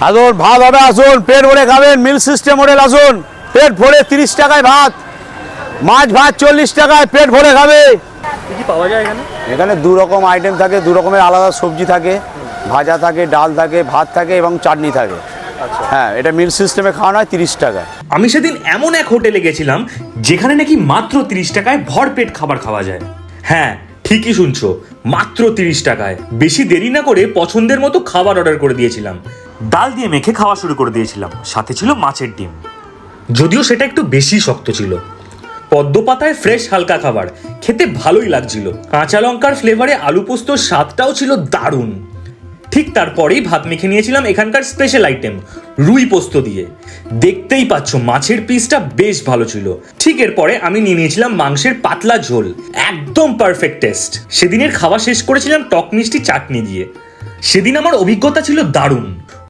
আসুন, ভাত হবে, আসুন পেট ভরে খাবেন। মিল সিস্টেম হোটেল, আসুন পেট ভরে 30 টাকায় ভাত, মাছ ভাত 40 টাকায় পেট ভরে খাবে। কি পাওয়া যায় এখানে? এখানে দু রকম আইটেম থাকে, দু রকমের আলাদা সবজি থাকে, ভাজা থাকে, ডাল থাকে, ভাত থাকে এবং চাটনি থাকে। হ্যাঁ, এটা মিল সিস্টেমে খাওয়ানো হয় 30 টাকায়। আমি সেদিন এমন এক হোটেলে গেছিলাম যেখানে নাকি মাত্র 30 টাকায় ভরপেট খাবার খাওয়া যায়। হ্যাঁ, ঠিকই শুনছো, মাত্র 30 টাকায়। বেশি দেরি না করে পছন্দের মতো খাবার অর্ডার করে দিয়েছিলাম। ডাল দিয়ে মেখে খাওয়া শুরু করে দিয়েছিলাম, সাথে ছিল মাছের ডিম, যদিও সেটা একটু বেশি শক্ত ছিল। পদ্ম পাতায় ফ্রেশ হালকা খাবার, খেতে ভালোই লাগছিল। কাঁচা লঙ্কার ফ্লেভারে আলু পোস্তর স্বাদটাও ছিল দারুণ। ঠিক তারপরেই ভাত মেখে নিয়েছিলাম এখানকার স্পেশাল আইটেম রুই পোস্ত দিয়ে। দেখতেই পাচ্ছ মাছের পিসটা বেশ ভালো ছিল। ঠিক এরপরে আমি নিয়ে নিয়েছিলাম মাংসের পাতলা ঝোল, একদম পারফেক্ট টেস্ট। সেদিনের খাওয়া শেষ করেছিলাম টক মিষ্টি চাটনি দিয়ে। সেদিন আমার অভিজ্ঞতা ছিল দারুণ।